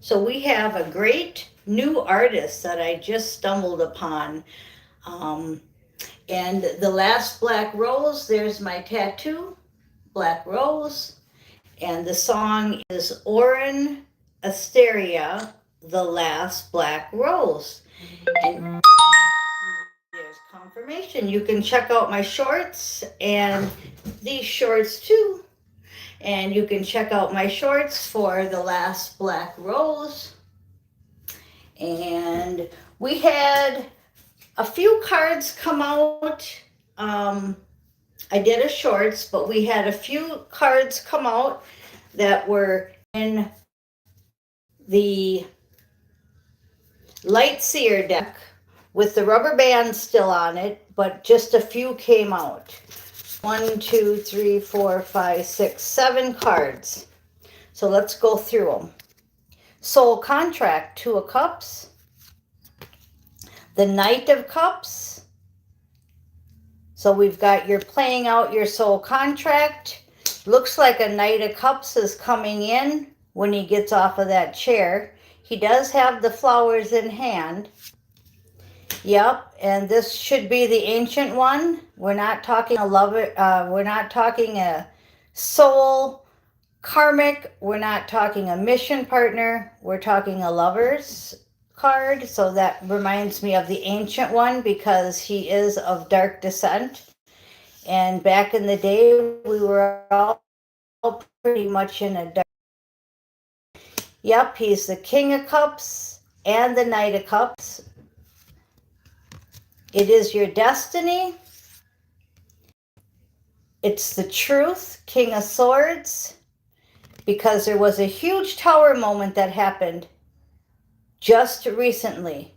So we have a great new artist that I just stumbled upon. Um, and the last black rose, there's my tattoo, black rose. And the song is Oryn, Esteria, the last black rose. And there's confirmation. You can check out my shorts and these shorts too. And you can check out my shorts for the last black rose. And we had a few cards come out. Um, I did a shorts, but we had a few cards come out that were in the light seer deck with the rubber band still on it, but just a few came out. 1, 2, 3, 4, 5, 6, 7 cards. So let's go through them. Soul Contract, 2 of Cups. The Knight of Cups. So we've got you're playing out your soul contract. Looks like a Knight of Cups is coming in when he gets off of that chair. He does have the flowers in hand. Yep, and this should be the ancient one. We're not talking a lover. We're not talking a soul karmic. We're not talking a mission partner. We're talking a lover's card. So that reminds me of the ancient one because he is of dark descent. And back in the day, we were all pretty much in a dark. Yep, he's the King of Cups and the Knight of Cups. It is your destiny. It's the truth, King of Swords, because there was a huge tower moment that happened just recently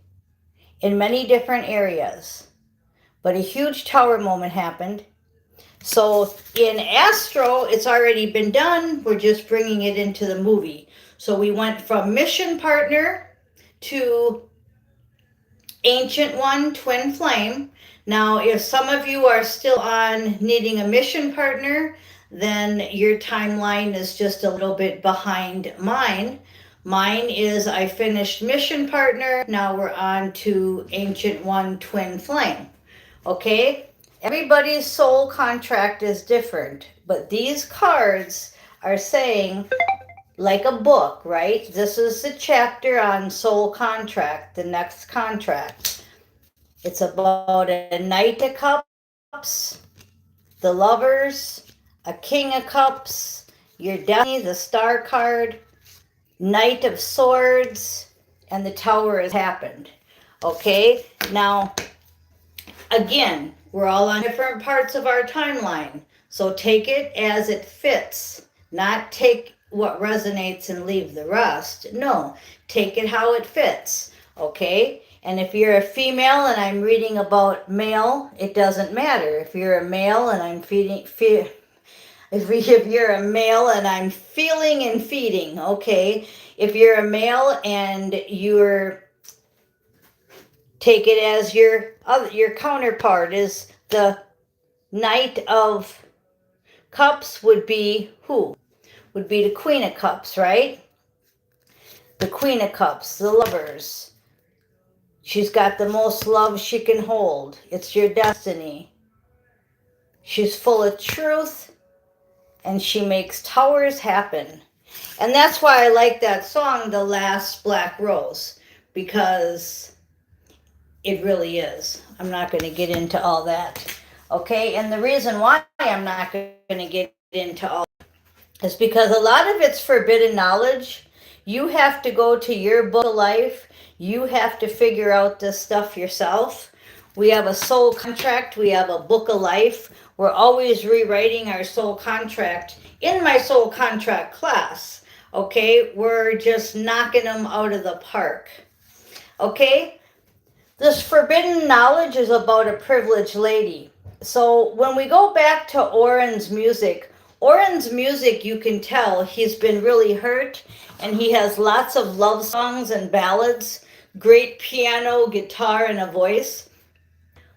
in many different areas. But a huge tower moment happened. So in Astro, it's already been done. We're just bringing it into the movie. So we went from mission partner to ancient one, twin flame. Now, if some of you are still on needing a mission partner, then your timeline is just a little bit behind mine. Mine is I finished mission partner. Now we're on to ancient one, twin flame. Okay? Everybody's soul contract is different, but these cards are saying, like a book, right? This is the chapter on soul contract, the next contract. It's about a Knight of Cups, the Lovers, a King of Cups, your destiny, the Star card, Knight of Swords, and the Tower has happened. Okay? Now, again, we're all on different parts of our timeline. So take it as it fits, not take what resonates and leave the rest. No, take it how it fits, okay? And if you're a female and I'm reading about male, it doesn't matter. If you're a male and I'm if you're a male and I'm feeling and feeding, okay? If you're a male and you're take it as your counterpart is the Knight of Cups would be who? Would be the Queen of Cups, right? The Queen of Cups, the Lovers. She's got the most love she can hold. It's your destiny. She's full of truth and she makes towers happen. And that's why I like that song, The Last Black Rose, because it really is. I'm not going to get into all that. Okay, and the reason why I'm not going to get into all is because a lot of it's forbidden knowledge. You have to go to your book of life. You have to figure out this stuff yourself. We have a soul contract. We have a book of life. We're always rewriting our soul contract in my soul contract class. Okay, we're just knocking them out of the park. Okay, this forbidden knowledge is about a privileged lady. So when we go back to Oryn's music, you can tell he's been really hurt and he has lots of love songs and ballads, great piano, guitar, and a voice.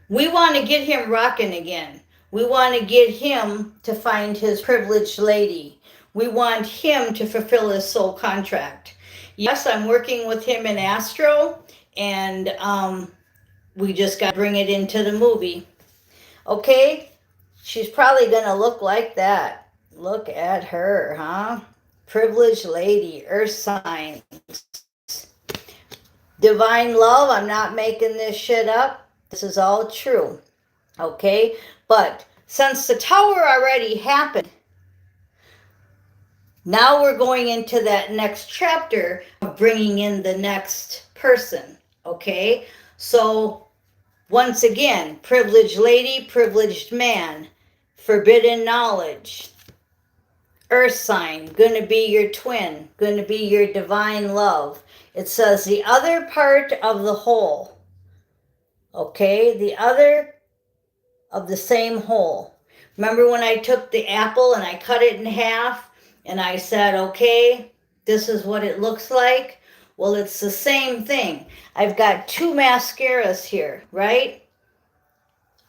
We want to get him rocking again. We want to get him to find his privileged lady. We want him to fulfill his soul contract. Yes, I'm working with him in Astro, and we just got to bring it into the movie. Okay, she's probably going to look like that. Look at her, huh? Privileged lady, earth signs. Divine love, I'm not making this shit up. This is all true. Okay, but since the tower already happened, now we're going into that next chapter of bringing in the next person. Okay, so once again, privileged lady, privileged man, forbidden knowledge, earth sign, going to be your twin, going to be your divine love. It says the other part of the whole. Okay, the other of the same whole. Remember when I took the apple and I cut it in half and I said, okay, this is what it looks like? Well, it's the same thing. I've got two mascaras here, right?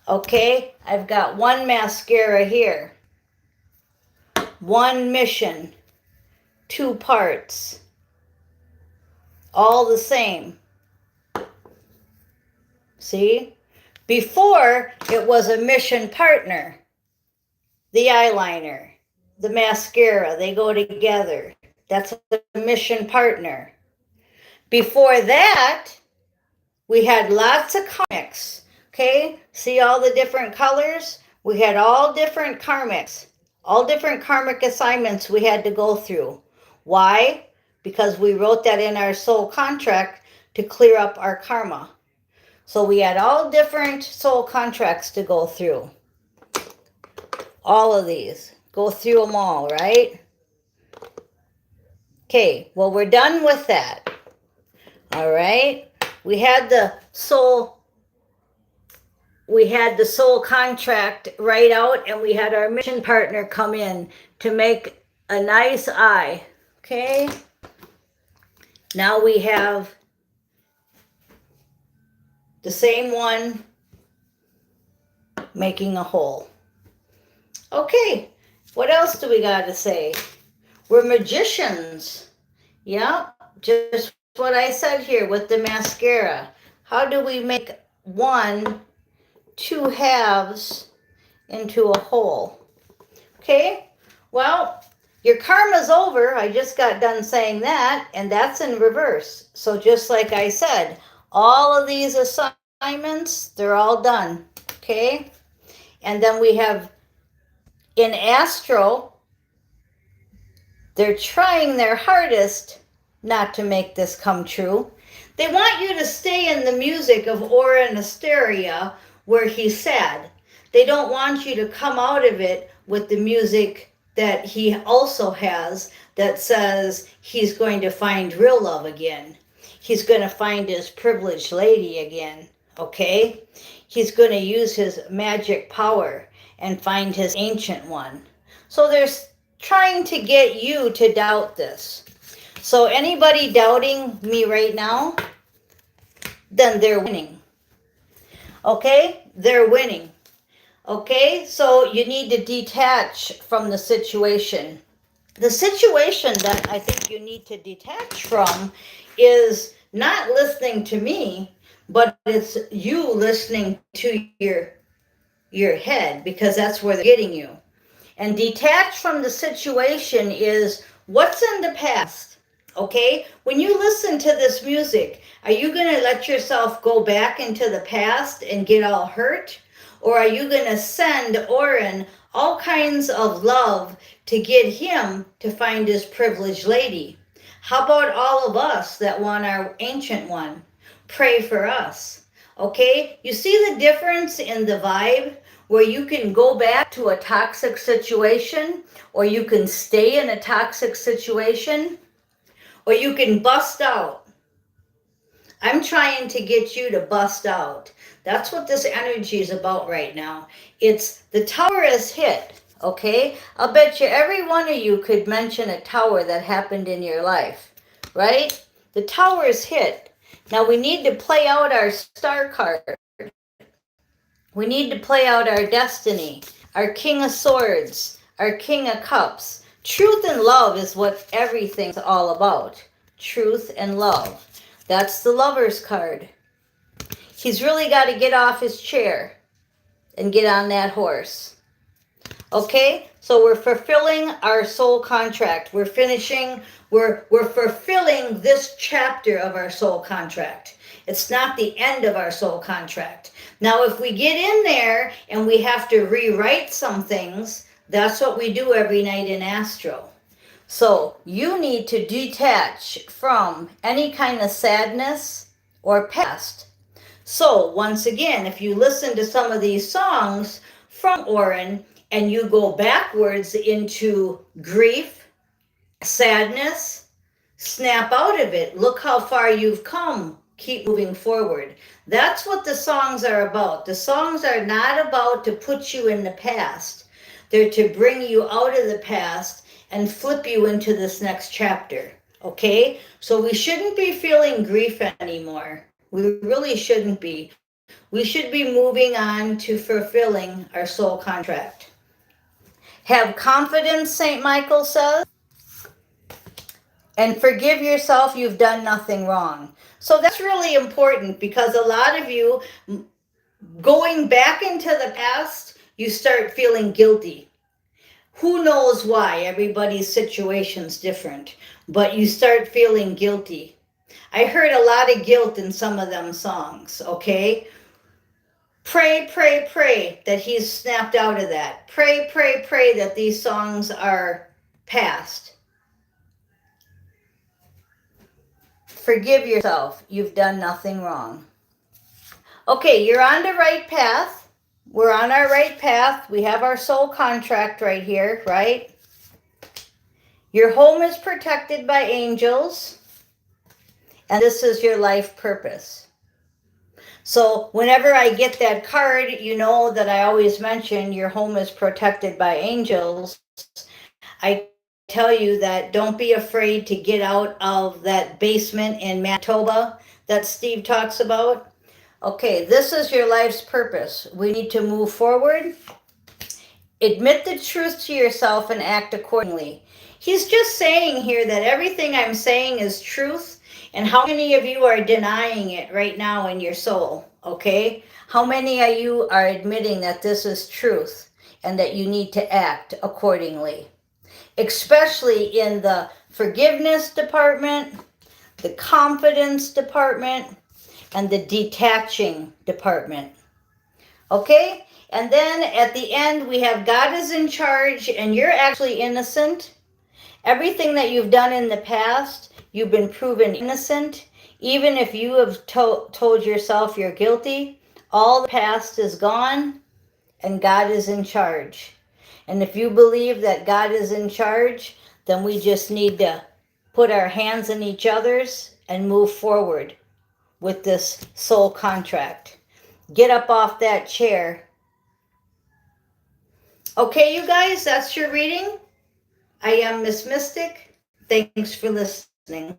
Okay, I've got one mascara here. One mission, two parts, all the same. See? Before, it was a mission partner. The eyeliner, the mascara, they go together. That's a mission partner. Before that, we had lots of karmics. Okay? See all the different colors? We had all different karmics. All different karmic assignments we had to go through. Why? Because we wrote that in our soul contract to clear up our karma. So we had all different soul contracts to go through. All of these. Go through them all, right? Okay, well, we're done with that. All right? We had the soul contract right out, and we had our mission partner come in to make a nice eye. Okay? Now we have the same one making a whole. Okay, what else do we got to say? We're magicians. Yeah, just what I said here with the mascara. How do we make two halves into a whole? Okay, well, your karma's over. I just got done saying that, and that's in reverse. So just like I said, all of these assignments, they're all done. Okay, and then we have in Astro, they're trying their hardest not to make this come true. They want you to stay in the music of Oryn and Esteria where he's sad. They don't want you to come out of it with the music that he also has that says he's going to find real love again. He's going to find his privileged lady again, okay? He's going to use his magic power and find his ancient one. So they're trying to get you to doubt this. So anybody doubting me right now, then they're winning. Okay? They're winning. Okay? So you need to detach from the situation. The situation that I think you need to detach from is not listening to me, but it's you listening to your head, because that's where they're getting you. And detach from the situation is what's in the past. Okay? When you listen to this music, are you going to let yourself go back into the past and get all hurt? Or are you going to send Oryn all kinds of love to get him to find his privileged lady? How about all of us that want our ancient one? Pray for us. Okay? You see the difference in the vibe? Where you can go back to a toxic situation, or you can stay in a toxic situation, or you can bust out. I'm trying to get you to bust out. That's what this energy is about right now. It's the tower is hit, okay? I'll bet you every one of you could mention a tower that happened in your life, right? The tower is hit. Now we need to play out our star card. We need to play out our destiny, our King of Swords, our King of Cups. Truth and love is what everything's all about. truth, and love. That's the Lover's card. He's really got to get off his chair and get on that horse. Okay? So we're fulfilling our soul contract. We're fulfilling this chapter of our soul contract. It's not the end of our soul contract. Now, if we get in there and we have to rewrite some things, that's what we do every night in Astro. So you need to detach from any kind of sadness or past. So once again, if you listen to some of these songs from Oryn and you go backwards into grief, sadness, snap out of it. Look how far you've come. Keep moving forward. That's what the songs are about. The songs are not about to put you in the past. They're to bring you out of the past and flip you into this next chapter. Okay? So we shouldn't be feeling grief anymore. We really shouldn't be. We should be moving on to fulfilling our soul contract. Have confidence, St. Michael says, and forgive yourself. You've done nothing wrong. So that's really important, because a lot of you, going back into the past, you start feeling guilty. Who knows why? Everybody's situation's different, but you start feeling guilty. I heard a lot of guilt in some of them songs, okay? Pray, pray, pray that he's snapped out of that. Pray, pray, pray that these songs are past. Forgive yourself. You've done nothing wrong. Okay, you're on the right path. We're on our right path. We have our soul contract right here, right? Your home is protected by angels, and this is your life purpose. So whenever I get that card, you know that I always mention your home is protected by angels. I tell you that don't be afraid to get out of that basement in Manitoba that Steve talks about. Okay, this is your life's purpose. We need to move forward. Admit the truth to yourself and act accordingly. He's just saying here that everything I'm saying is truth. And how many of you are denying it right now in your soul? Okay? How many of you are admitting that this is truth and that you need to act accordingly? Especially in the forgiveness department, the confidence department, and the detaching department. Okay? And then at the end, we have God is in charge, and you're actually innocent. Everything that you've done in the past, you've been proven innocent. Even if you have told yourself you're guilty, all the past is gone, and God is in charge. And if you believe that God is in charge, then we just need to put our hands in each other's and move forward with this soul contract. Get up off that chair. Okay, you guys, that's your reading. I am Miss Mystic. Thanks for listening.